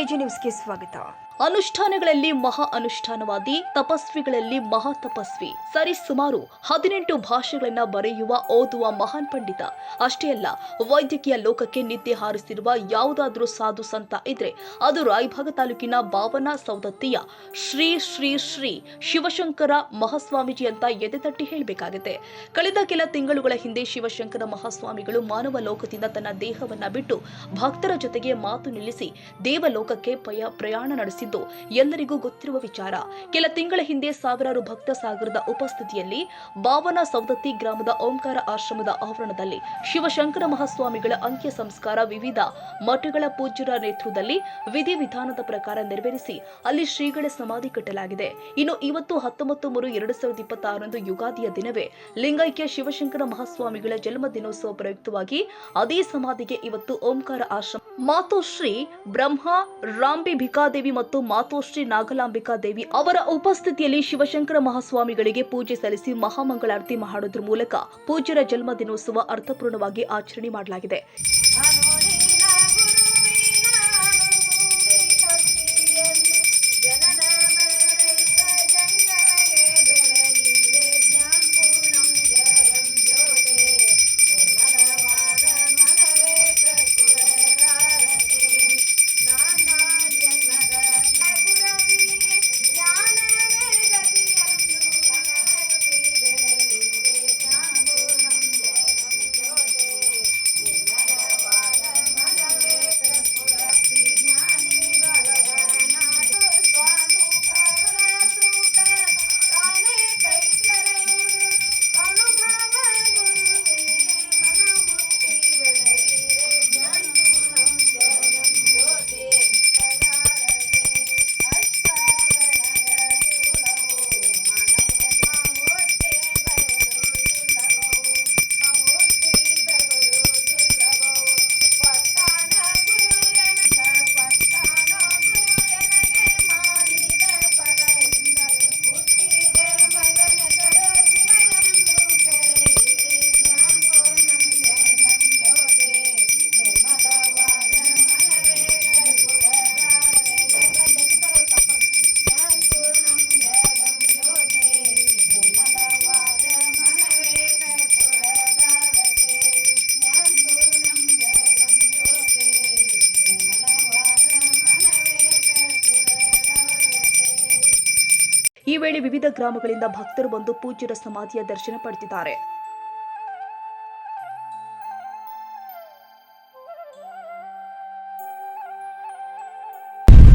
AG ನ್ಯೂಸ್ಗೆ ಸ್ವಾಗತ. ಅನುಷ್ಠಾನಗಳಲ್ಲಿ ಮಹಾ ಅನುಷ್ಠಾನವಾದಿ, ತಪಸ್ವಿಗಳಲ್ಲಿ ಮಹಾ ತಪಸ್ವಿ, ಸರಿ ಸುಮಾರು 18 ಭಾಷೆಗಳನ್ನ ಬರೆಯುವ ಓದುವ ಮಹಾನ್ ಪಂಡಿತ. ಅಷ್ಟೇ ಅಲ್ಲ, ವೈದ್ಯಕೀಯ ಲೋಕಕ್ಕೆ ನಿದ್ದೆ ಹಾರಿಸಿರುವ ಯಾವುದಾದ್ರೂ ಸಾಧು ಸಂತ ಇದ್ರೆ ಅದು ರಾಯಭಾಗ ತಾಲೂಕಿನ ಬಾವನ ಸೌದತ್ತಿಯ ಶ್ರೀ ಶ್ರೀ ಶ್ರೀ ಶಿವಶಂಕರ ಮಹಾಸ್ವಾಮೀಜಿ ಅಂತ ಎದೆತಟ್ಟಿ ಹೇಳಬೇಕಾಗುತ್ತೆ. ಕಳೆದ ಕೆಲ ತಿಂಗಳುಗಳ ಹಿಂದೆ ಶಿವಶಂಕರ ಮಹಾಸ್ವಾಮಿಗಳು ಮಾನವ ಲೋಕದಿಂದ ತನ್ನ ದೇಹವನ್ನ ಬಿಟ್ಟು ಭಕ್ತರ ಜೊತೆಗೆ ಮಾತು ನಿಲ್ಲಿಸಿ ದೇವಲೋಕಕ್ಕೆ ಪ್ರಯಾಣ ನಡೆಸಿದ್ದು ಎಲ್ಲರಿಗೂ ಗೊತ್ತಿರುವ ವಿಚಾರ. ಕೆಲ ತಿಂಗಳ ಹಿಂದೆ ಸಾವಿರಾರು ಭಕ್ತ ಸಾಗರದ ಉಪಸ್ಥಿತಿಯಲ್ಲಿ ಬಾವನ ಸೌದತ್ತಿ ಗ್ರಾಮದ ಓಂಕಾರ ಆಶ್ರಮದ ಆವರಣದಲ್ಲಿ ಶಿವಶಂಕರ ಮಹಾಸ್ವಾಮಿಗಳ ಅಂತ್ಯ ಸಂಸ್ಕಾರ ವಿವಿಧ ಮಠಗಳ ಪೂಜ್ಯರ ನೇತೃತ್ವದಲ್ಲಿ ವಿಧಿವಿಧಾನದ ಪ್ರಕಾರ ನೆರವೇರಿಸಿ ಅಲ್ಲಿ ಶ್ರೀಗಳ ಸಮಾಧಿ ಕಟ್ಟಲಾಗಿದೆ. ಇನ್ನು ಇವತ್ತು 19/3/2026 ಯುಗಾದಿಯ ದಿನವೇ ಲಿಂಗೈಕ್ಯ ಶಿವಶಂಕರ ಮಹಾಸ್ವಾಮಿಗಳ ಜನ್ಮ ದಿನೋತ್ಸವ ಪ್ರಯುಕ್ತವಾಗಿ ಅದೇ ಸಮಾಧಿಗೆ ಇವತ್ತು ಓಂಕಾರ ಆಶ್ರಮ ಮಾತೋಶ್ರೀ ಬ್ರಹ್ಮ ರಾಂಬಿಭಿಕಾದೇವಿ ಮತ್ತು ಮಾತೋಶ್ರೀ ನಾಗಲಾಂಬಿಕಾ ದೇವಿ ಅವರ ಉಪಸ್ಥಿತಿಯಲ್ಲಿ ಶಿವಶಂಕರ ಮಹಾಸ್ವಾಮಿಗಳಿಗೆ ಪೂಜೆ ಸಲ್ಲಿಸಿ ಮಹಾಮಂಗಳಾರತಿ ಮಾಡೋದ್ರ ಮೂಲಕ ಪೂಜ್ಯರ ಜನ್ಮ ದಿನೋತ್ಸವ ಅರ್ಥಪೂರ್ಣವಾಗಿ ಆಚರಣೆ ಮಾಡಲಾಗಿದೆ. ಈ ವೇಳೆ ವಿವಿಧ ಗ್ರಾಮಗಳಿಂದ ಭಕ್ತರು ಬಂದು ಪೂಜ್ಯರ ಸಮಾಧಿಯ ದರ್ಶನ ಪಡೆದಿದ್ದಾರೆ.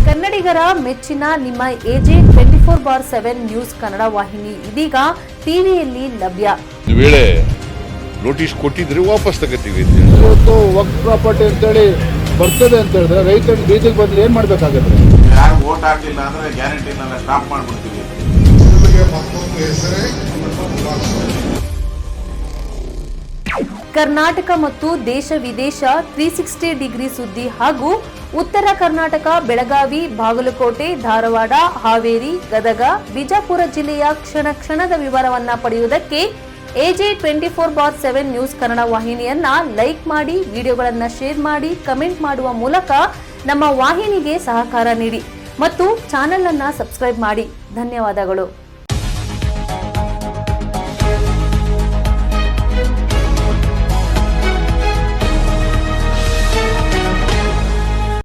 ಕನ್ನಡಿಗರ ಮೆಚ್ಚಿನ ನಿಮ್ಮ ಎಜೆ 24/7 ನ್ಯೂಸ್ ಕನ್ನಡ ವಾಹಿನಿ ಇದೀಗ ಟಿವಿಯಲ್ಲಿ ಲಭ್ಯ. ವೇಳೆ ನೋಟಿಸ್ ಕೊಟ್ಟಿದ್ರೆ ವಾಪಸ್ ತಗೋತೀವಿ. ಇವತ್ತು ವಕ್ಫ್ ಪ್ರಾಪರ್ಟಿ ಅಂತೇಳಿ ಬರ್ತದೆ ಅಂತ ಹೇಳಿದ್ರೆ ರೈತರು ಬೀದಿಗೆ ಬಂದ್ರೆ ಏನ್ ಮಾಡ್ಬೇಕಾಗತ್ತೆ? ಯಾರು ವೋಟ್ ಹಾಕಿಲ್ಲ ಅಂದ್ರೆ ಗ್ಯಾರಂಟಿನೆಲ್ಲ ಸ್ಟಾಪ್ ಮಾಡ್ಬಿಡ್ತೀವಿ. ಕರ್ನಾಟಕ ಮತ್ತು ದೇಶ ವಿದೇಶ 360 ಡಿಗ್ರಿ ಸುದ್ದಿ ಹಾಗೂ ಉತ್ತರ ಕರ್ನಾಟಕ, ಬೆಳಗಾವಿ, ಬಾಗಲಕೋಟೆ, ಧಾರವಾಡ, ಹಾವೇರಿ, ಗದಗ, ಬಿಜಾಪುರ ಜಿಲ್ಲೆಯ ಕ್ಷಣ ಕ್ಷಣದ ವಿವರವನ್ನ ಪಡೆಯುವುದಕ್ಕೆ ಎಜೆ 24/7 ನ್ಯೂಸ್ ಕನ್ನಡ ವಾಹಿನಿಯನ್ನ ಲೈಕ್ ಮಾಡಿ, ವಿಡಿಯೋಗಳನ್ನ ಶೇರ್ ಮಾಡಿ, ಕಮೆಂಟ್ ಮಾಡುವ ಮೂಲಕ ನಮ್ಮ ವಾಹಿನಿಗೆ ಸಹಕಾರ ನೀಡಿ ಮತ್ತು ಚಾನೆಲ್ ಅನ್ನ ಸಬ್ಸ್ಕ್ರೈಬ್ ಮಾಡಿ. ಧನ್ಯವಾದಗಳು.